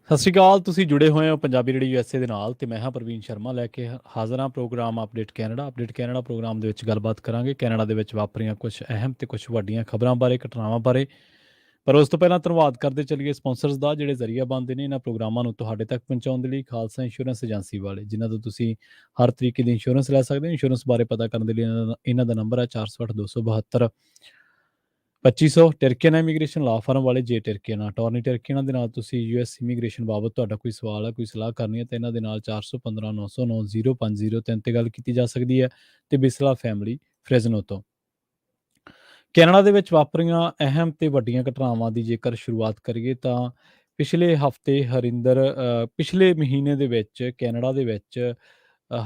ਸਤਿ ਸ਼੍ਰੀ ਅਕਾਲ। ਤੁਸੀਂ ਜੁੜੇ ਹੋਏ ਹੋ ਪੰਜਾਬੀ ਰੇਡੀਓ ਯੂਐਸਏ ਦੇ ਨਾਲ ਤੇ ਮੈਂ ਹਾਂ ਪ੍ਰਵੀਨ ਸ਼ਰਮਾ ਲੈ ਕੇ ਹਾਜ਼ਰ ਹਾਂ ਪ੍ਰੋਗਰਾਮ ਅਪਡੇਟ ਕੈਨੇਡਾ ਪ੍ਰੋਗਰਾਮ ਦੇ ਵਿੱਚ ਗੱਲਬਾਤ ਕਰਾਂਗੇ ਕੈਨੇਡਾ ਦੇ ਵਿੱਚ ਵਾਪਰੀਆਂ ਕੁਝ ਅਹਿਮ ਤੇ ਕੁਝ ਵੱਡੀਆਂ ਖਬਰਾਂ ਬਾਰੇ, ਘਟਨਾਵਾਂ ਬਾਰੇ। ਪਰ ਉਸ ਤੋਂ ਪਹਿਲਾਂ ਧੰਨਵਾਦ ਕਰਦੇ ਚੱਲੀਏ ਸਪਾਂਸਰਸ ਦਾ, ਜਿਹੜੇ ਜ਼ਰੀਆ ਬਣਦੇ ਨੇ ਇਹਨਾਂ ਪ੍ਰੋਗਰਾਮਾਂ ਨੂੰ ਤੁਹਾਡੇ ਤੱਕ ਪਹੁੰਚਾਉਣ ਦੇ ਲਈ। ਖਾਲਸਾ ਇੰਸ਼ੋਰੈਂਸ ਏਜੰਸੀ ਵਾਲੇ, ਜਿਨ੍ਹਾਂ ਤੋਂ ਤੁਸੀਂ ਹਰ ਤਰੀਕੇ ਦੀ ਇੰਸ਼ੋਰੈਂਸ ਲੈ ਸਕਦੇ ਹੋ। ਇੰਸ਼ੋਰੈਂਸ ਬਾਰੇ ਪਤਾ ਕਰਨ ਦੇ ਲਈ ਇਹਨਾਂ ਦਾ ਨੰਬਰ ਹੈ 460 272 2500। ਟਰਕੀਆਨਾ ਇਮੀਗ੍ਰੇਸ਼ਨ ਲਾ ਫਰਮ ਵਾਲੇ, ਜੇ ਟਰਕੀਆਨਾ ਅਟਾਰਨੀ ਟਰਕੀਆਨਾ ਦੇ ਨਾਲ ਤੁਸੀਂ ਯੂਐਸ ਇਮੀਗ੍ਰੇਸ਼ਨ ਬਾਬਤ ਤੁਹਾਡਾ ਕੋਈ ਸਵਾਲ ਹੈ, ਕੋਈ ਸਲਾਹ ਕਰਨੀ ਹੈ ਤਾਂ ਇਹਨਾਂ ਦੇ ਨਾਲ 415 909 0503 ਤੇ ਗੱਲ ਕੀਤੀ ਜਾ ਸਕਦੀ ਹੈ। ਤੇ ਬਿਸਲਾ ਫੈਮਿਲੀ ਫ੍ਰੈਜ਼ਨੋ ਤੋਂ। ਕੈਨੇਡਾ ਦੇ ਵਿੱਚ ਵਾਪਰੀਆਂ ਅਹਿਮ ਤੇ ਵੱਡੀਆਂ ਘਟਨਾਵਾਂ ਦੀ ਜੇਕਰ ਸ਼ੁਰੂਆਤ ਕਰੀਏ ਤਾਂ ਪਿਛਲੇ ਮਹੀਨੇ ਦੇ ਵਿੱਚ ਕੈਨੇਡਾ ਦੇ ਵਿੱਚ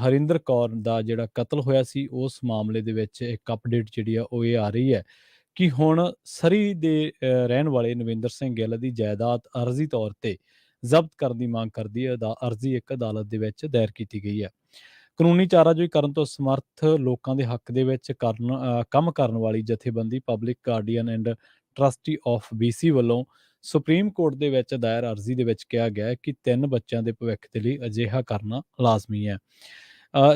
ਹਰਿੰਦਰ ਕੌਰ ਦਾ ਜਿਹੜਾ ਕਤਲ ਹੋਇਆ ਸੀ, ਉਸ ਮਾਮਲੇ ਦੇ ਵਿੱਚ ਇੱਕ ਅਪਡੇਟ ਜਿਹੜੀ ਆ ਉਹ ਇਹ ਆ ਰਹੀ ਹੈ ਕਿ ਹੁਣ ਸਰੀ ਦੇ ਰਹਿਣ ਵਾਲੇ ਨਵਿੰਦਰ ਸਿੰਘ ਗਿੱਲ ਦੀ ਜਾਇਦਾਦ ਅਰਜ਼ੀ ਤੌਰ ਤੇ ਜ਼ਬਤ ਕਰਨ ਦੀ ਮੰਗ ਕਰਦੀ ਹੈ। ਅਰਜ਼ੀ ਇੱਕ ਅਦਾਲਤ ਦੇ ਵਿੱਚ ਦਾਇਰ ਕੀਤੀ ਗਈ ਹੈ। ਕਾਨੂੰਨੀ ਚਾਰਾਜੋਈ ਕਰਨ ਤੋਂ ਸਮਰਥ ਲੋਕਾਂ ਦੇ ਹੱਕ ਦੇ ਵਿੱਚ ਕੰਮ ਕਰਨ ਵਾਲੀ ਜਥੇਬੰਦੀ public guardian and trustee of BC ਵੱਲੋਂ ਸੁਪਰੀਮ ਕੋਰਟ ਦੇ ਵਿੱਚ ਦਾਇਰ ਅਰਜ਼ੀ ਦੇ ਵਿੱਚ ਕਿਹਾ ਗਿਆ ਹੈ ਕਿ 3 ਬੱਚਿਆਂ ਦੇ ਭਵਿੱਖ ਦੇ ਲਈ ਅਜਿਹਾ ਕਰਨਾ ਲਾਜ਼ਮੀ ਹੈ।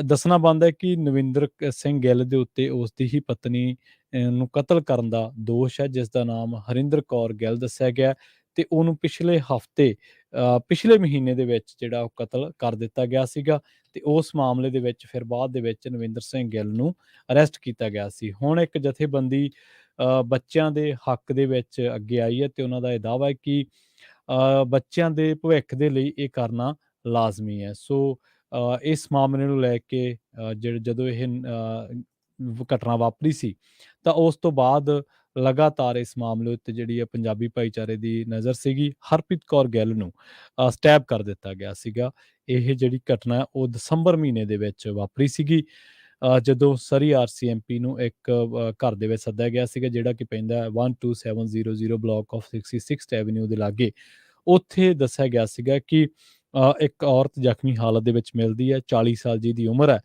ਦੱਸਣਾ ਬਣਦਾ ਹੈ ਕਿ ਨਵਿੰਦਰ ਸਿੰਘ ਗਿੱਲ ਦੇ ਉੱਤੇ ਉਸ ਦੀ ਹੀ ਪਤਨੀ ਨੂੰ ਕਤਲ ਕਰਨ ਦਾ ਦੋਸ਼ ਹੈ, ਜਿਸ ਦਾ ਨਾਮ ਹਰਿੰਦਰ ਕੌਰ ਗਿੱਲ ਦੱਸਿਆ ਗਿਆ ਤੇ ਉਹਨੂੰ ਪਿਛਲੇ ਮਹੀਨੇ ਦੇ ਵਿੱਚ ਜਿਹੜਾ ਉਹ ਕਤਲ ਕਰ ਦਿੱਤਾ ਗਿਆ ਸੀਗਾ। ਤੇ ਉਸ ਮਾਮਲੇ ਦੇ ਵਿੱਚ ਫਿਰ ਬਾਅਦ ਦੇ ਵਿੱਚ ਨਵਿੰਦਰ ਸਿੰਘ ਗਿੱਲ ਨੂੰ ਅਰੈਸਟ ਕੀਤਾ ਗਿਆ ਸੀ। ਹੁਣ ਇੱਕ ਜਥੇਬੰਦੀ ਬੱਚਿਆਂ ਦੇ ਹੱਕ ਦੇ ਵਿੱਚ ਅੱਗੇ ਆਈ ਹੈ ਤੇ ਉਹਨਾਂ ਦਾ ਇਹ ਦਾਅਵਾ ਹੈ ਕਿ ਬੱਚਿਆਂ ਦੇ ਭਵਿੱਖ ਦੇ ਲਈ ਇਹ ਕਰਨਾ ਲਾਜ਼ਮੀ ਹੈ। ਸੋ ਇਸ ਮਾਮਲੇ ਨੂੰ ਲੈ ਕੇ ਜਦੋਂ ਇਹ ਘਟਨਾ ਵਾਪਰੀ ਸੀ ਤਾਂ ਉਸ ਤੋਂ ਬਾਅਦ ਲਗਾਤਾਰ ਇਸ ਮਾਮਲੇ ਉੱਤੇ ਜਿਹੜੀ ਹੈ ਪੰਜਾਬੀ ਭਾਈਚਾਰੇ ਦੀ ਨਜ਼ਰ ਸੀਗੀ। ਹਰਪ੍ਰੀਤ ਕੌਰ ਗਿੱਲ ਨੂੰ ਸਟੈਬ ਕਰ ਦਿੱਤਾ ਗਿਆ ਸੀਗਾ। ਇਹ ਜਿਹੜੀ ਘਟਨਾ ਉਹ ਦਸੰਬਰ ਮਹੀਨੇ ਦੇ ਵਿੱਚ ਵਾਪਰੀ ਸੀਗੀ, ਜਦੋਂ ਸਰੀ RCMP ਨੂੰ ਇੱਕ ਘਰ ਦੇ ਵਿੱਚ ਸੱਦਿਆ ਗਿਆ ਸੀਗਾ, ਜਿਹੜਾ ਕਿ ਪੈਂਦਾ 12700 ਬਲਾਕ ਆਫ 66 ਐਵਨਿਊ ਦੇ ਲਾਗੇ। ਉੱਥੇ ਦੱਸਿਆ ਗਿਆ ਸੀਗਾ ਕਿ ਇੱਕ ਔਰਤ ਜ਼ਖਮੀ ਹਾਲਤ ਦੇ ਵਿੱਚ ਮਿਲਦੀ ਹੈ, 40 ਸਾਲ ਜਿਹਦੀ ਉਮਰ ਹੈ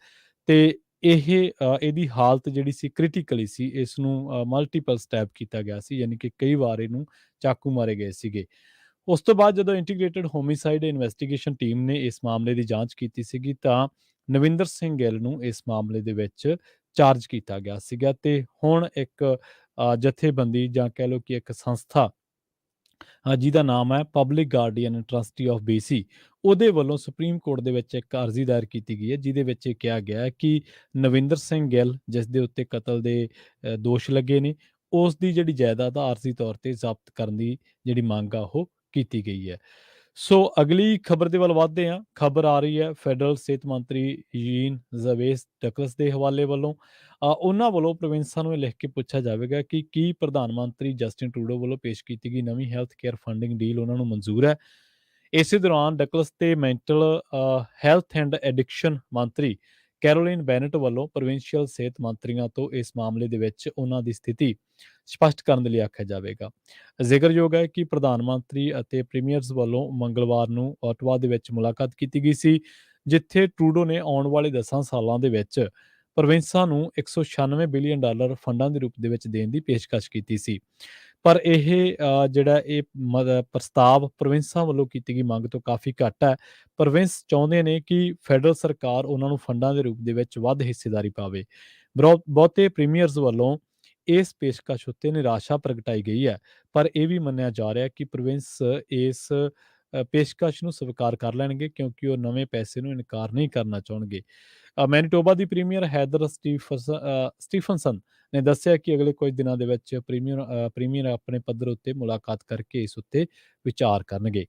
ਤੇ ਇਹਦੀ ਹਾਲਤ ਜਿਹੜੀ ਸੀ ਕ੍ਰਿਟੀਕਲੀ ਸੀ। ਇਸ ਨੂੰ ਮਲਟੀਪਲ ਸਟੈਬ ਕੀਤਾ ਗਿਆ ਸੀ, ਯਾਨੀ ਕਿ ਕਈ ਵਾਰ ਇਹਨੂੰ ਚਾਕੂ ਮਾਰੇ ਗਏ ਸੀਗੇ। ਉਸ ਤੋਂ ਬਾਅਦ ਜਦੋਂ ਇੰਟੀਗ੍ਰੇਟਿਡ ਹੋਮਿਸਾਈਡ ਇਨਵੈਸਟੀਗੇਸ਼ਨ ਟੀਮ ਨੇ ਇਸ ਮਾਮਲੇ ਦੀ ਜਾਂਚ ਕੀਤੀ ਸੀਗੀ ਤਾਂ ਨਵਿੰਦਰ ਸਿੰਘ ਗਿੱਲ ਨੂੰ ਇਸ ਮਾਮਲੇ ਦੇ ਵਿੱਚ ਚਾਰਜ ਕੀਤਾ ਗਿਆ ਸੀਗਾ। ਤੇ ਹੁਣ ਇੱਕ ਜਥੇਬੰਦੀ ਜਾਂ ਕਹਿ ਲਓ ਕਿ ਇੱਕ ਸੰਸਥਾ ਜਿਹਦਾ ਨਾਮ ਹੈ public guardian trustee of BC, ਉਹਦੇ ਵੱਲੋਂ ਸੁਪਰੀਮ ਕੋਰਟ ਦੇ ਵਿੱਚ ਇੱਕ ਅਰਜ਼ੀ ਦਾਇਰ ਕੀਤੀ ਗਈ ਹੈ, ਜਿਹਦੇ ਵਿੱਚ ਇਹ ਕਿਹਾ ਗਿਆ ਹੈ ਕਿ ਨਵਿੰਦਰ ਸਿੰਘ ਗਿੱਲ, ਜਿਸ ਦੇ ਉੱਤੇ ਕਤਲ ਦੇ ਦੋਸ਼ ਲੱਗੇ ਨੇ, ਉਸ ਦੀ ਜਿਹੜੀ ਜਾਇਦਾਦ ਆ ਆਰਜ਼ੀ ਤੌਰ ਤੇ ਜ਼ਬਤ ਕਰਨ ਦੀ ਜਿਹੜੀ ਮੰਗ ਆ ਉਹ ਕੀਤੀ ਗਈ ਹੈ। ਸੋ ਅਗਲੀ ਖਬਰ ਦੇ ਵੱਲ ਵਧਦੇ ਹਾਂ। ਖਬਰ ਆ ਰਹੀ ਹੈ ਫੈਡਰਲ ਸਿਹਤ ਮੰਤਰੀ ਯੀਨ ਜ਼ਵੇਸ ਡਕਲਸ ਦੇ ਹਵਾਲੇ ਵੱਲੋਂ। ਉਹਨਾਂ ਵੱਲੋਂ ਪ੍ਰੋਵਿੰਸਾਂ ਨੂੰ ਇਹ ਲਿਖ ਕੇ ਪੁੱਛਿਆ ਜਾਵੇਗਾ ਕਿ ਕੀ ਪ੍ਰਧਾਨ ਮੰਤਰੀ ਜਸਟਿਨ ਟਰੂਡੋ ਵੱਲੋਂ ਪੇਸ਼ ਕੀਤੀ ਗਈ ਨਵੀਂ ਹੈਲਥ ਕੇਅਰ ਫੰਡਿੰਗ ਡੀਲ ਉਹਨਾਂ ਨੂੰ ਮਨਜ਼ੂਰ ਹੈ। ਇਸੇ ਦੌਰਾਨ ਡਕਲਸ ਤੇ ਮੈਂਟਲ ਹੈਲਥ ਐਂਡ ਐਡਿਕਸ਼ਨ ਮੰਤਰੀ ਕੈਰੋਲਿਨ ਬੈਨਟ ਵੱਲੋਂ ਪ੍ਰੋਵਿੰਸ਼ੀਅਲ ਸਿਹਤ ਮੰਤਰੀਆਂ ਤੋਂ ਇਸ ਮਾਮਲੇ ਦੇ ਵਿੱਚ ਉਹਨਾਂ ਦੀ ਸਥਿਤੀ ਸਪਸ਼ਟ ਕਰਨ ਦੇ ਲਈ ਆਖਿਆ ਜਾਵੇਗਾ। ਜ਼ਿਕਰਯੋਗ ਹੈ ਕਿ ਪ੍ਰਧਾਨ ਮੰਤਰੀ ਅਤੇ ਪ੍ਰੀਮੀਅਰਸ ਵੱਲੋਂ ਮੰਗਲਵਾਰ ਨੂੰ ਓਟਵਾ ਦੇ ਵਿੱਚ ਮੁਲਾਕਾਤ ਕੀਤੀ ਗਈ ਸੀ, ਜਿੱਥੇ ਟਰੂਡੋ ਨੇ ਆਉਣ ਵਾਲੇ 10 ਸਾਲਾਂ ਦੇ ਵਿੱਚ ਪ੍ਰੋਵਿੰਸਾਂ ਨੂੰ $196 ਬਿਲੀਅਨ ਫੰਡਾਂ ਦੇ ਰੂਪ ਦੇ ਵਿੱਚ ਦੇਣ ਦੀ ਪੇਸ਼ਕਸ਼ ਕੀਤੀ ਸੀ। ਪਰ ਇਹ ਪ੍ਰਸਤਾਵ ਪ੍ਰੋਵਿੰਸਾਂ ਵੱਲੋਂ ਕੀਤੀ ਗਈ ਮੰਗ ਤੋਂ ਕਾਫੀ ਘੱਟ ਹੈ। ਪ੍ਰੋਵਿੰਸ ਚਾਹੁੰਦੇ ਨੇ ਕਿ ਫੈਡਰਲ ਸਰਕਾਰ ਉਹਨਾਂ ਨੂੰ ਫੰਡਾਂ ਦੇ ਰੂਪ ਦੇ ਵਿੱਚ ਵੱਧ ਹਿੱਸੇਦਾਰੀ ਪਾਵੇ। ਬਹੁਤੇ ਪ੍ਰੀਮੀਅਰਸ ਵੱਲੋਂ ਇਸ ਪੇਸ਼ਕਸ਼ ਉੱਤੇ ਨਿਰਾਸ਼ਾ ਪ੍ਰਗਟਾਈ ਗਈ ਹੈ, ਪਰ ਇਹ ਵੀ ਮੰਨਿਆ ਜਾ ਰਿਹਾ ਕਿ ਪ੍ਰੋਵਿੰਸ ਇਸ ਪੇਸ਼ਕਸ਼ ਨੂੰ ਸਵੀਕਾਰ ਕਰ ਲੈਣਗੇ, ਕਿਉਂਕਿ ਉਹ ਨਵੇਂ ਪੈਸੇ ਨੂੰ ਇਨਕਾਰ ਨਹੀਂ ਕਰਨਾ ਚਾਹੁੰਦੇ। ਮੈਨੀਟੋਬਾ ਦੀ ਪ੍ਰੀਮੀਅਰ ਹੈਦਰ ਸਟੀਫਨਸਨ ਨੇ ਦੱਸਿਆ ਕਿ ਅਗਲੇ ਕੁਝ ਦਿਨਾਂ ਦੇ ਵਿੱਚ ਪ੍ਰੀਮੀਅਰ ਆਪਣੇ ਪੱਧਰ ਉੱਤੇ ਮੁਲਾਕਾਤ ਕਰਕੇ ਇਸ ਉੱਤੇ ਵਿਚਾਰ ਕਰਨਗੇ।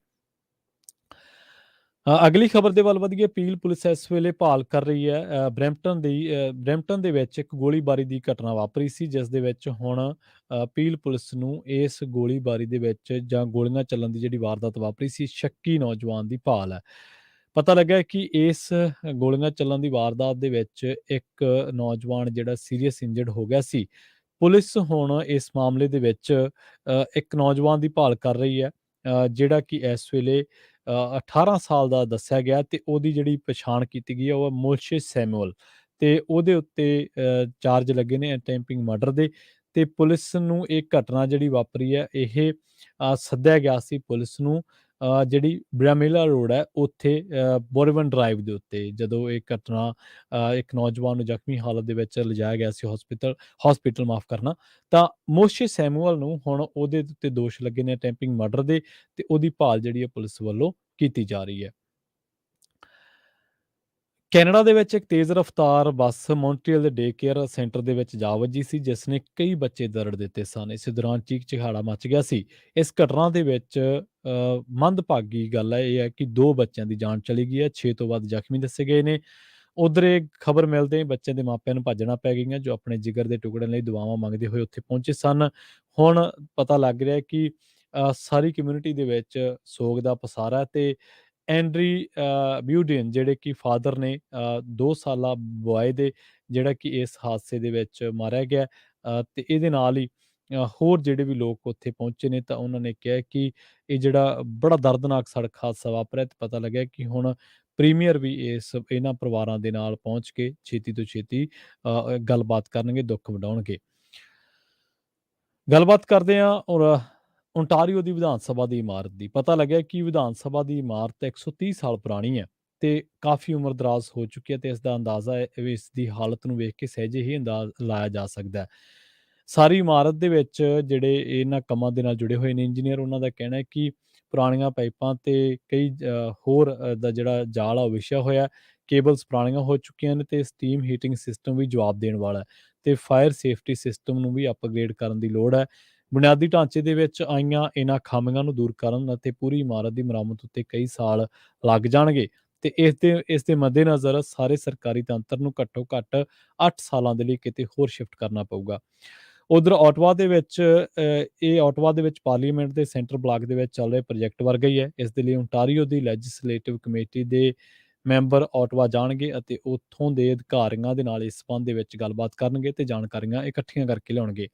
ਅਗਲੀ ਖਬਰ ਦੇ ਵੱਲ ਵਧੀਏ। ਪੀਲ ਪੁਲਿਸ ਇਸ ਵੇਲੇ ਭਾਲ ਕਰ ਰਹੀ ਹੈ ਬਰੈਂਪਟਨ ਦੇ ਵਿੱਚ ਇੱਕ ਗੋਲੀਬਾਰੀ ਦੀ ਘਟਨਾ ਵਾਪਰੀ ਸੀ, ਜਿਸ ਦੇ ਵਿੱਚ ਹੁਣ ਪੀਲ ਪੁਲਿਸ ਨੂੰ ਇਸ ਗੋਲੀਬਾਰੀ ਦੇ ਵਿੱਚ ਜਾਂ ਗੋਲੀਆਂ ਚੱਲਣ ਦੀ ਜਿਹੜੀ ਵਾਰਦਾਤ ਵਾਪਰੀ ਸੀ, ਸ਼ੱਕੀ ਨੌਜਵਾਨ ਦੀ ਭਾਲ ਹੈ। ਪਤਾ ਲੱਗਾ ਕਿ ਇਸ ਗੋਲੀਆਂ ਚੱਲਣ ਦੀ ਵਾਰਦਾਤ ਦੇ ਵਿੱਚ ਇੱਕ ਨੌਜਵਾਨ ਜਿਹੜਾ ਸੀਰੀਅਸ ਇੰਜਰਡ ਹੋ ਗਿਆ ਸੀ। ਪੁਲਿਸ ਹੁਣ ਇਸ ਮਾਮਲੇ ਦੇ ਵਿੱਚ ਇੱਕ ਨੌਜਵਾਨ ਦੀ ਭਾਲ ਕਰ ਰਹੀ ਹੈ, ਜਿਹੜਾ ਕਿ ਇਸ ਵੇਲੇ 18 ਸਾਲ ਦਾ ਦੱਸਿਆ ਗਿਆ ਤੇ ਉਹਦੀ ਜਿਹੜੀ ਪਛਾਣ ਕੀਤੀ ਗਈ ਹੈ ਉਹ ਮੋਸ਼ੇ ਸੈਮੂਅਲ, ਤੇ ਉਹਦੇ ਉੱਤੇ ਚਾਰਜ ਲੱਗੇ ਨੇ ਅਟੈਂਪਟਿੰਗ ਮਰਡਰ ਦੇ। ਤੇ ਪੁਲਿਸ ਨੂੰ ਇਹ ਘਟਨਾ ਜਿਹੜੀ ਵਾਪਰੀ ਹੈ ਇਹ ਸੱਦਿਆ ਗਿਆ ਸੀ ਪੁਲਿਸ ਨੂੰ ਜਿਹੜੀ ਬ੍ਰਾਮਿਲਾ ਰੋਡ ਹੈ ਉੱਥੇ ਬੋਰਬਨ ਡਰਾਈਵ ਦੇ ਉੱਤੇ ਜਦੋਂ ਇਹ ਘਟਨਾ ਇੱਕ ਨੌਜਵਾਨ ਨੂੰ ਜ਼ਖਮੀ ਹਾਲਤ ਦੇ ਵਿੱਚ ਲਿਜਾਇਆ ਗਿਆ ਸੀ ਹਸਪੀਟਲ ਮਾਫ਼ ਕਰਨਾ, ਤਾਂ ਮੋਸ਼ੇ ਸੈਮੂਅਲ ਨੂੰ ਹੁਣ ਉਹਦੇ ਉੱਤੇ ਦੋਸ਼ ਲੱਗੇ ਨੇ ਅਟੈਂਪਟਿੰਗ ਮਰਡਰ ਦੇ, ਤੇ ਉਹਦੀ ਭਾਲ ਜਿਹੜੀ ਹੈ ਪੁਲਿਸ ਵੱਲੋਂ ਕੀਤੀ ਜਾ ਰਹੀ ਹੈ। ਕੈਨੇਡਾ ਦੇ ਵਿੱਚ ਇੱਕ ਤੇਜ਼ ਰਫ਼ਤਾਰ ਬੱਸ ਮੌਂਟਰੀਅਲ ਦੇ ਡੇ ਕੇਅਰ ਸੈਂਟਰ ਦੇ ਵਿੱਚ ਜਾ ਵੱਜੀ ਸੀ, ਜਿਸ ਨੇ ਕਈ ਬੱਚੇ ਦਰੜ ਦਿੱਤੇ ਸਨ। ਇਸੇ ਦੌਰਾਨ ਚੀਖ-ਚਿਹਾੜਾ ਮਚ ਗਿਆ ਸੀ। ਇਸ ਘਟਨਾ ਦੇ ਵਿੱਚ ਮੰਦਭਾਗੀ ਗੱਲ ਇਹ ਹੈ ਕਿ 2 ਬੱਚਿਆਂ ਦੀ ਜਾਨ ਚਲੀ ਗਈ ਹੈ, 6 ਤੋਂ ਵੱਧ ਜ਼ਖਮੀ ਦੱਸੇ ਗਏ ਨੇ। ਉਧਰ ਇਹ ਖਬਰ ਮਿਲਦੇ ਹੀ ਬੱਚਿਆਂ ਦੇ ਮਾਪਿਆਂ ਨੂੰ ਭਾਜੜਾਂ ਪੈ ਗਈਆਂ, ਜੋ ਆਪਣੇ ਜਿਗਰ ਦੇ ਟੁਕੜਿਆਂ ਲਈ ਦੁਆਵਾਂ ਮੰਗਦੇ ਹੋਏ ਉੱਥੇ ਪਹੁੰਚੇ ਸਨ। ਹੁਣ ਪਤਾ ਲੱਗ ਰਿਹਾ ਕਿ ਸਾਰੀ ਕਮਿਊਨਿਟੀ ਦੇ ਵਿੱਚ ਸੋਗ ਦਾ ਪਸਾਰਾ ਹੈ, ਤੇ ਐਂਡਰੀ ਬਿਊਡਿਨ ਜਿਹੜੇ ਕਿ ਫਾਦਰ ਨੇ 2 ਸਾਲਾ ਬੁਆਏ ਦੇ, ਜਿਹੜਾ ਕਿ ਇਸ ਹਾਦਸੇ ਦੇ ਵਿੱਚ ਮਾਰਿਆ ਗਿਆ। ਤੇ ਇਹਦੇ ਨਾਲ ਹੀ ਹੋਰ ਜਿਹੜੇ ਵੀ ਲੋਕ ਉੱਥੇ ਪਹੁੰਚੇ ਨੇ, ਤਾਂ ਉਹਨਾਂ ਨੇ ਕਿਹਾ ਕਿ ਇਹ ਜਿਹੜਾ ਬੜਾ ਦਰਦਨਾਕ ਸੜਕ ਹਾਦਸਾ ਵਾਪਰਿਆ, ਤੇ ਪਤਾ ਲੱਗਿਆ ਕਿ ਹੁਣ ਪ੍ਰੀਮੀਅਰ ਵੀ ਇਹਨਾਂ ਪਰਿਵਾਰਾਂ ਦੇ ਨਾਲ ਪਹੁੰਚ ਕੇ ਛੇਤੀ ਤੋਂ ਛੇਤੀ ਗੱਲਬਾਤ ਕਰਨਗੇ, ਦੁੱਖ ਵੰਡਾਉਣਗੇ। ਗੱਲਬਾਤ ਕਰਦੇ ਹਾਂ ਔਰ ਓਂਟਾਰੀਓ ਦੀ ਵਿਧਾਨ ਸਭਾ ਦੀ ਇਮਾਰਤ ਦੀ। ਪਤਾ ਲੱਗਿਆ ਕਿ ਵਿਧਾਨ ਸਭਾ ਦੀ ਇਮਾਰਤ 130 ਸਾਲ ਪੁਰਾਣੀ ਹੈ ਤੇ ਕਾਫੀ ਉਮਰ ਦਰਾਜ਼ ਹੋ ਚੁੱਕੀ ਹੈ, ਤੇ ਇਸ ਦਾ ਅੰਦਾਜ਼ਾ ਵੀ ਇਸ ਦੀ ਹਾਲਤ ਨੂੰ ਵੇਖ ਕੇ ਸਹਿਜੇ ਹੀ ਅੰਦਾਜ਼ ਲਾਇਆ ਜਾ ਸਕਦਾ ਹੈ। ਸਾਰੀ ਇਮਾਰਤ ਦੇ ਵਿੱਚ ਜਿਹੜੇ ਇਹਨਾਂ ਕੰਮਾਂ ਦੇ ਨਾਲ ਜੁੜੇ ਹੋਏ ਨੇ ਇੰਜੀਨੀਅਰ, ਉਹਨਾਂ ਦਾ ਕਹਿਣਾ ਹੈ ਕਿ ਪੁਰਾਣੀਆਂ ਪਾਈਪਾਂ ਤੇ ਕਈ ਹੋਰ ਦਾ ਜਿਹੜਾ ਜਾਲ ਆ ਉਹ ਵਿਛਿਆ ਹੋਇਆ, ਕੇਬਲਸ ਪੁਰਾਣੀਆਂ ਹੋ ਚੁੱਕੀਆਂ ਨੇ, ਤੇ ਸਟੀਮ ਹੀਟਿੰਗ ਸਿਸਟਮ ਵੀ ਜਵਾਬ ਦੇਣ ਵਾਲਾ ਹੈ, ਤੇ ਫਾਇਰ ਸੇਫਟੀ ਸਿਸਟਮ ਨੂੰ ਵੀ ਅਪਗ੍ਰੇਡ ਕਰਨ ਦੀ ਲੋੜ ਹੈ। ਬੁਨਿਆਦੀ ਢਾਂਚੇ ਦੇ ਵਿੱਚ ਆਈਆਂ ਇਹਨਾਂ ਖਾਮੀਆਂ ਨੂੰ ਦੂਰ ਕਰਨ ਅਤੇ ਪੂਰੀ ਇਮਾਰਤ ਦੀ ਮੁਰੰਮਤ ਉੱਤੇ ਕਈ ਸਾਲ ਲੱਗ ਜਾਣਗੇ, ਤੇ ਇਸ ਦੇ ਮੱਦੇਨਜ਼ਰ ਸਾਰੇ ਸਰਕਾਰੀ ਤੰਤਰ ਨੂੰ ਘੱਟੋ-ਘੱਟ 8 ਸਾਲਾਂ ਦੇ ਲਈ ਕਿਤੇ ਹੋਰ ਸ਼ਿਫਟ ਕਰਨਾ ਪਊਗਾ। ਉਧਰ ਓਟਵਾ ਦੇ ਵਿੱਚ ਪਾਰਲੀਮੈਂਟ ਦੇ ਸੈਂਟਰ ਬਲਾਕ ਦੇ ਵਿੱਚ ਚੱਲ ਰਹੇ ਪ੍ਰੋਜੈਕਟ ਵਰਗਾ ਹੀ ਹੈ। ਇਸ ਦੇ ਲਈ ਓਂਟਾਰੀਓ ਦੀ ਲੈਜਿਸਲੇਟਿਵ ਕਮੇਟੀ ਦੇ ਮੈਂਬਰ ਓਟਵਾ ਜਾਣਗੇ ਅਤੇ ਉੱਥੋਂ ਦੇ ਅਧਿਕਾਰੀਆਂ ਦੇ ਨਾਲ ਇਸ ਸੰਬੰਧ ਦੇ ਵਿੱਚ ਗੱਲਬਾਤ ਕਰਨਗੇ ਤੇ ਜਾਣਕਾਰੀਆਂ ਇਕੱਠੀਆਂ ਕਰਕੇ ਲਿਆਉਣਗੇ।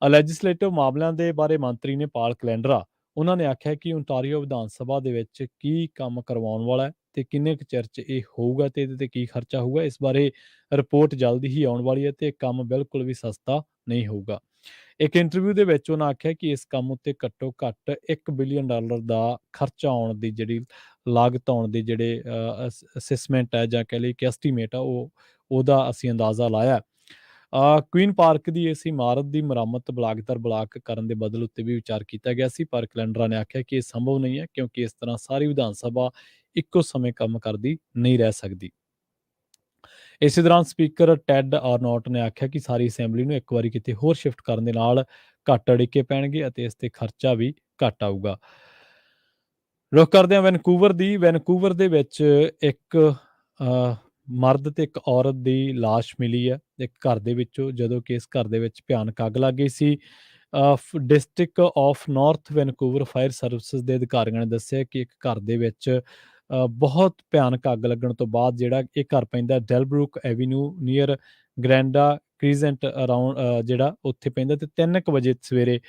ਲੈਜਿਸਲੇਟਿਵ ਮਾਮਲਿਆਂ ਦੇ ਬਾਰੇ ਮੰਤਰੀ ਨੇ ਪਾਲ ਕੈਲੰਡਰਾ, ਉਹਨਾਂ ਨੇ ਆਖਿਆ ਕਿ ਓਂਟਾਰੀਓ ਵਿਧਾਨ ਸਭਾ ਦੇ ਵਿੱਚ ਕੀ ਕੰਮ ਕਰਵਾਉਣ ਵਾਲਾ ਹੈ ਤੇ ਕਿੰਨੇ ਕੁ ਚਿਰ 'ਚ ਇਹ ਹੋਊਗਾ ਤੇ ਇਹਦੇ ਤੇ ਕੀ ਖਰਚਾ ਹੋਊਗਾ। ਇਸ ਬਾਰੇ ਰਿਪੋਰਟ ਜਲਦੀ ਹੀ ਆਉਣ ਵਾਲੀ ਹੈ ਤੇ ਕੰਮ ਬਿਲਕੁਲ ਵੀ ਸਸਤਾ ਨਹੀਂ ਹੋਊਗਾ। ਇੱਕ ਇੰਟਰਵਿਊ ਦੇ ਵਿੱਚ ਉਹਨਾਂ ਆਖਿਆ ਕਿ ਇਸ ਕੰਮ ਉੱਤੇ ਘੱਟੋ-ਘੱਟ $1 ਬਿਲੀਅਨ ਦਾ ਖਰਚਾ ਆਉਣ ਦੀ ਜਿਹੜੀ ਲਾਗਤ ਆਉਣ ਦੇ ਜਿਹੜੇ ਅਸੈਸਮੈਂਟ ਹੈ ਜਾਂ ਕਹਿ ਲਈਏ ਕਿ ਐਸਟੀਮੇਟ ਆ, ਉਹਦਾ ਅਸੀਂ ਅੰਦਾਜ਼ਾ ਲਾਇਆ। ਕੁਈਨ ਪਾਰਕ ਦੀ ਇਸ ਇਮਾਰਤ ਦੀ ਮੁਰੰਮਤ ਬਲਾਕ ਦਰ ਬਲਾਕ ਕਰਨ ਦੇ ਬਦਲ ਉੱਤੇ ਵੀ ਵਿਚਾਰ ਕੀਤਾ ਗਿਆ ਸੀ, ਪਰ ਕੈਲੰਡਰਾਂ ਨੇ ਆਖਿਆ ਕਿ ਇਹ ਸੰਭਵ ਨਹੀਂ ਹੈ, ਕਿਉਂਕਿ ਇਸ ਤਰ੍ਹਾਂ ਸਾਰੀ ਵਿਧਾਨ ਸਭਾ ਇੱਕੋ ਸਮੇਂ ਕੰਮ ਕਰਦੀ ਨਹੀਂ ਰਹਿ ਸਕਦੀ। ਇਸੇ ਦੌਰਾਨ ਸਪੀਕਰ ਟੈਡ ਆਰਨੌਟ ਨੇ ਆਖਿਆ ਕਿ ਸਾਰੀ ਅਸੈਂਬਲੀ ਨੂੰ ਇੱਕ ਵਾਰੀ ਕਿਤੇ ਹੋਰ ਸ਼ਿਫਟ ਕਰਨ ਦੇ ਨਾਲ ਘੱਟ ਅੜਿੱਕੇ ਪੈਣਗੇ ਅਤੇ ਇਸ ਤੇ ਖਰਚਾ ਵੀ ਘੱਟ ਆਊਗਾ। ਰੁੱਖ ਕਰਦੇ ਹਾਂ ਵੈਨਕੂਵਰ ਦੇ ਵਿੱਚ ਇੱਕ ਮਰਦ ਤੇ ਇੱਕ ਔਰਤ ਦੀ ਲਾਸ਼ ਮਿਲੀ ਹੈ ਇੱਕ ਘਰ ਦੇ ਵਿੱਚੋਂ, ਜਦੋਂ ਕਿ ਇਸ ਘਰ ਦੇ ਵਿੱਚ ਭਿਆਨਕ ਅੱਗ ਲੱਗ ਗਈ ਸੀ। District of North Vancouver fire services ਦੇ ਅਧਿਕਾਰੀਆਂ ਨੇ ਦੱਸਿਆ ਕਿ ਇੱਕ ਘਰ ਦੇ ਵਿੱਚ ਬਹੁਤ ਭਿਆਨਕ ਅੱਗ ਲੱਗਣ ਤੋਂ ਬਾਅਦ ਜਿਹੜਾ ਇਹ ਘਰ ਪੈਂਦਾ ਡੈਲਬਰੁਕ ਐਵੀਨਿਊ ਨੀਅਰ ਗ੍ਰੈਂਡਾ ਕ੍ਰੀਜ਼ੈਂਟ ਅਰਾਊਂਡ, ਜਿਹੜਾ ਉੱਥੇ ਪੈਂਦਾ, ਤੇ 3 ਵਜੇ ਸਵੇਰੇ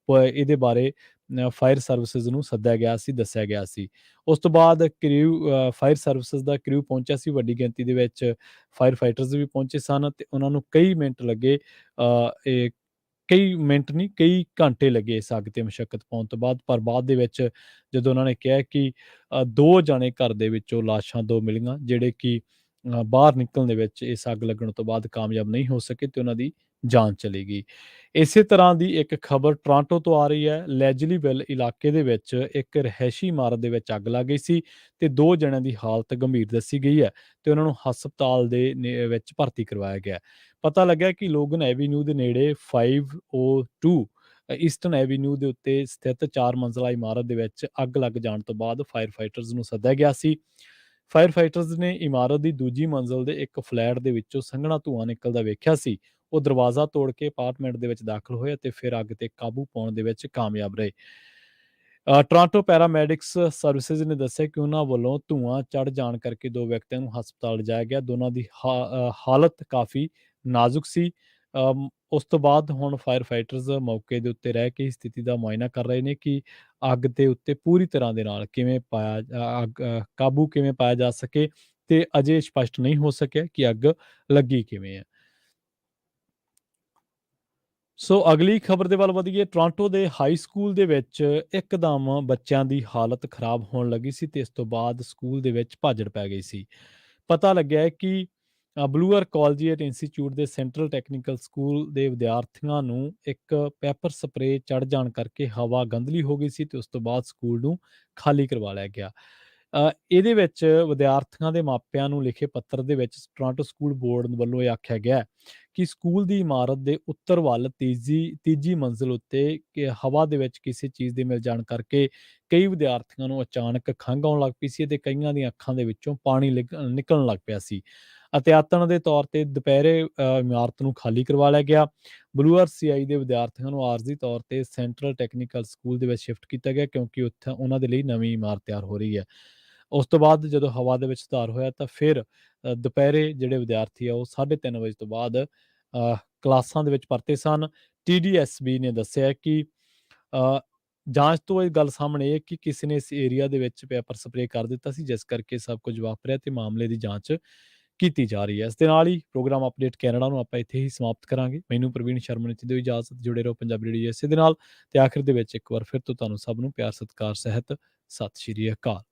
ਇਹਦੇ ਬਾਰੇ ਫਾਇਰ ਸਰਵਿਸਿਜ਼ ਨੂੰ ਸੱਦਿਆ ਗਿਆ ਸੀ, ਦੱਸਿਆ ਗਿਆ ਸੀ। ਉਸ ਤੋਂ ਬਾਅਦ ਫਾਇਰ ਸਰਵਿਸਿਜ਼ ਦਾ ਕਰਿਊ ਪਹੁੰਚਿਆ ਸੀ, ਵੱਡੀ ਗਿਣਤੀ ਦੇ ਵਿੱਚ ਫਾਇਰ ਫਾਈਟਰਸ ਵੀ ਪਹੁੰਚੇ ਸਨ ਤੇ ਉਹਨਾਂ ਨੂੰ ਕਈ ਮਿੰਟ ਲੱਗੇ, ਇਹ ਕਈ ਮਿੰਟ ਨਹੀਂ ਕਈ ਘੰਟੇ ਲੱਗੇ ਇਸ ਅੱਗ ਤੇ ਮਸ਼ੱਕਤ ਪਾਉਣ ਤੋਂ ਬਾਅਦ, ਪਰ ਬਾਅਦ ਦੇ ਵਿੱਚ ਜਦੋਂ ਉਹਨਾਂ ਨੇ ਕਿਹਾ ਕਿ 2 ਜਾਣੇ ਘਰ ਦੇ ਵਿੱਚੋਂ ਲਾਸ਼ਾਂ 2 ਮਿਲੀਆਂ, ਜਿਹੜੇ ਕਿ ਬਾਹਰ ਨਿਕਲਣ ਦੇ ਵਿੱਚ ਇਸ ਅੱਗ ਲੱਗਣ ਤੋਂ ਬਾਅਦ ਕਾਮਯਾਬ ਨਹੀਂ ਹੋ ਸਕੇ ਤੇ ਉਹਨਾਂ ਦੀ ਜਾਨ ਚਲੀ ਗਈ। ਇਸੇ ਤਰ੍ਹਾਂ ਦੀ ਇੱਕ ਖਬਰ ਟੋਰਾਂਟੋ ਤੋਂ ਆ ਰਹੀ ਹੈ। ਲੈਜਲੀਵਿਲ ਇਲਾਕੇ ਦੇ ਵਿੱਚ ਇੱਕ ਰਿਹਾਇਸ਼ੀ ਇਮਾਰਤ ਦੇ ਵਿੱਚ ਅੱਗ ਲੱਗ ਗਈ ਸੀ ਤੇ 2 ਜਣਿਆਂ ਦੀ ਹਾਲਤ ਗੰਭੀਰ ਦੱਸੀ ਗਈ ਹੈ ਤੇ ਉਹਨਾਂ ਨੂੰ ਹਸਪਤਾਲ ਦੇ ਵਿੱਚ ਭਰਤੀ ਕਰਵਾਇਆ ਗਿਆ। ਪਤਾ ਲੱਗਿਆ ਕਿ ਲੋਗਨ ਐਵੀਨਿਊ ਦੇ ਨੇੜੇ 502 ਈਸਟਰਨ ਐਵੀਨਿਊ ਦੇ ਉੱਤੇ ਸਥਿਤ 4 ਮੰਜ਼ਲਾ ਇਮਾਰਤ ਦੇ ਵਿੱਚ ਅੱਗ ਲੱਗ ਜਾਣ ਤੋਂ ਬਾਅਦ ਫਾਇਰ ਫਾਈਟਰਸ ਨੂੰ ਸੱਦਿਆ ਗਿਆ ਸੀ। ਫਾਇਰ ਫਾਈਟਰਸ ਨੇ ਇਮਾਰਤ ਦੀ ਦੂਜੀ ਮੰਜ਼ਲ ਦੇ ਇੱਕ ਫਲੈਟ ਦੇ ਵਿੱਚੋਂ ਸੰਘਣਾ ਧੂੰਆਂ ਨਿਕਲਦਾ ਵੇਖਿਆ ਸੀ। ਉਹ ਦਰਵਾਜ਼ਾ ਤੋੜ ਕੇ ਅਪਾਰਟਮੈਂਟ ਦੇ ਵਿੱਚ ਦਾਖਲ ਹੋਏ ਅਤੇ ਫਿਰ ਅੱਗ ਤੇ ਕਾਬੂ ਪਾਉਣ ਦੇ ਵਿੱਚ ਕਾਮਯਾਬ ਰਹੇ। ਟੋਰਾਂਟੋ ਪੈਰਾਮੈਡਿਕਸ ਸਰਵਿਸਿਜ਼ ਨੇ ਦੱਸਿਆ ਕਿ ਉਹਨਾਂ ਵੱਲੋਂ ਧੂੰਆਂ ਚੜ੍ਹ ਜਾਣ ਕਰਕੇ 2 ਵਿਅਕਤੀਆਂ ਨੂੰ ਹਸਪਤਾਲ ਲਿਜਾਇਆ ਗਿਆ। ਦੋਨਾਂ ਦੀ ਹਾਲਤ ਕਾਫੀ ਨਾਜ਼ੁਕ ਸੀ। ਉਸ ਤੋਂ ਬਾਅਦ ਹੁਣ ਫਾਇਰ ਫਾਈਟਰਸ ਮੌਕੇ ਦੇ ਉੱਤੇ ਰਹਿ ਕੇ ਸਥਿਤੀ ਦਾ ਮੁਆਇਨਾ ਕਰ ਰਹੇ ਨੇ ਕਿ ਅੱਗ ਦੇ ਉੱਤੇ ਪੂਰੀ ਤਰ੍ਹਾਂ ਦੇ ਨਾਲ ਕਿਵੇਂ ਕਾਬੂ ਕਿਵੇਂ ਪਾਇਆ ਜਾ ਸਕੇ, ਤੇ ਅਜੇ ਸਪਸ਼ਟ ਨਹੀਂ ਹੋ ਸਕਿਆ ਕਿ ਅੱਗ ਲੱਗੀ ਕਿਵੇਂ ਹੈ। ਸੋ ਅਗਲੀ ਖਬਰ ਦੇ ਵੱਲ ਵਧੀਏ। ਟੋਰਾਂਟੋ ਦੇ ਹਾਈ ਸਕੂਲ ਦੇ ਵਿੱਚ ਇੱਕਦਮ ਬੱਚਿਆਂ ਦੀ ਹਾਲਤ ਖਰਾਬ ਹੋਣ ਲੱਗੀ ਸੀ ਤੇ ਇਸ ਤੋਂ ਬਾਅਦ ਸਕੂਲ ਦੇ ਵਿੱਚ ਭਾਜੜ ਪੈ ਗਈ ਸੀ। ਪਤਾ ਲੱਗਿਆ ਹੈ ਕਿ ਬਲੂਅਰ ਕਾਲਜੀਏਟ ਇੰਸਟੀਚਿਊਟ ਦੇ ਸੈਂਟਰਲ ਟੈਕਨੀਕਲ ਸਕੂਲ ਦੇ ਵਿਦਿਆਰਥੀਆਂ ਨੂੰ ਇੱਕ ਪੈਪਰ ਸਪਰੇਅ ਚੜ੍ਹ ਜਾਣ ਕਰਕੇ ਹਵਾ ਗੰਧਲੀ ਹੋ ਗਈ ਸੀ ਤੇ ਉਸ ਤੋਂ ਬਾਅਦ ਸਕੂਲ ਨੂੰ ਖਾਲੀ ਕਰਵਾ ਲਿਆ ਗਿਆ। ਇਹਦੇ ਵਿੱਚ ਵਿਦਿਆਰਥੀਆਂ ਦੇ ਮਾਪਿਆਂ ਨੂੰ ਲਿਖੇ ਪੱਤਰ ਦੇ ਵਿੱਚ ਟੋਰਾਂਟੋ ਸਕੂਲ ਬੋਰਡ ਵੱਲੋਂ ਇਹ ਆਖਿਆ ਗਿਆ ਹੈ ਕਿ ਸਕੂਲ ਦੀ ਇਮਾਰਤ ਦੇ ਉੱਤਰ ਵੱਲ ਤੀਜੀ ਮੰਜ਼ਿਲ ਉੱਤੇ ਹਵਾ ਦੇ ਵਿੱਚ ਕਿਸੇ ਚੀਜ਼ ਦੇ ਮਿਲ ਜਾਣ ਕਰਕੇ ਕਈ ਵਿਦਿਆਰਥੀਆਂ ਨੂੰ ਅਚਾਨਕ ਖੰਘ ਆਉਣ ਲੱਗ ਪਈ ਸੀ ਅਤੇ ਕਈਆਂ ਦੀਆਂ ਅੱਖਾਂ ਦੇ ਵਿੱਚੋਂ ਪਾਣੀ ਨਿਕਲਣ ਲੱਗ ਪਿਆ ਸੀ। ਅਤਿਆਤਣ ਦੇ ਤੌਰ ਤੇ ਦੁਪਹਿਰੇ ਇਮਾਰਤ ਨੂੰ ਖਾਲੀ ਕਰਵਾ ਲਿਆ ਗਿਆ। ਬਲੂ ਆਰ-ਸੀ-ਆਈ ਦੇ ਵਿਦਿਆਰਥੀਆਂ ਨੂੰ ਆਰਜ਼ੀ ਤੌਰ ਤੇ ਸੈਂਟਰਲ ਟੈਕਨੀਕਲ ਸਕੂਲ ਦੇ ਵਿੱਚ ਸ਼ਿਫਟ ਕੀਤਾ ਗਿਆ ਕਿਉਂਕਿ ਉੱਥੇ ਉਹਨਾਂ ਦੇ ਲਈ ਨਵੀਂ ਇਮਾਰਤ ਤਿਆਰ ਹੋ ਰਹੀ ਹੈ। ਉਸ ਤੋਂ ਬਾਅਦ ਜਦੋਂ ਹਵਾ ਦੇ ਵਿੱਚ ਸੁਧਾਰ ਹੋਇਆ ਤਾਂ ਫਿਰ ਦੁਪਹਿਰੇ ਜਿਹੜੇ ਵਿਦਿਆਰਥੀ ਆ ਉਹ 3:30 ਵਜੇ ਤੋਂ ਬਾਅਦ ਕਲਾਸਾਂ ਦੇ ਵਿੱਚ ਪਰਤੇ ਸਨ। TDSB ਨੇ ਦੱਸਿਆ ਕਿ ਅ, ਜਾਂਚ ਤੋਂ ਇਹ ਗੱਲ ਸਾਹਮਣੇ ਆਈ ਕਿ ਕਿਸੇ ਨੇ ਇਸ ਏਰੀਆ ਦੇ ਵਿੱਚ ਪੈਪਰ ਸਪਰੇਅ ਕਰ ਦਿੱਤਾ ਸੀ ਜਿਸ ਕਰਕੇ ਸਭ ਕੁਝ ਵਾਪਰਿਆ ਤੇ ਮਾਮਲੇ ਦੀ ਜਾਂਚ ਕੀਤੀ ਜਾ ਰਹੀ ਹੈ। ਇਸ ਦੇ ਨਾਲ ਹੀ ਪ੍ਰੋਗਰਾਮ ਅਪਡੇਟ ਕੈਨੇਡਾ ਨੂੰ ਆਪਾਂ ਇੱਥੇ ਹੀ ਸਮਾਪਤ ਕਰਾਂਗੇ। ਮੈਨੂੰ ਪ੍ਰਵੀਨ ਸ਼ਰਮਾ ਨੇ ਦਿਓ ਇਜਾਜ਼ਤ। ਜੁੜੇ ਰਹੋ ਪੰਜਾਬੀ ਰੇਡੀਓ USA ਦੇ ਨਾਲ ਤੇ ਆਖਿਰ ਦੇ ਵਿੱਚ ਇੱਕ ਵਾਰ ਫਿਰ ਤੋਂ ਤੁਹਾਨੂੰ ਸਭ ਨੂੰ ਪਿਆਰ ਸਤਿਕਾਰ ਸਹਿਤ ਸਤਿ ਸ਼੍ਰੀ ਅਕਾਲ।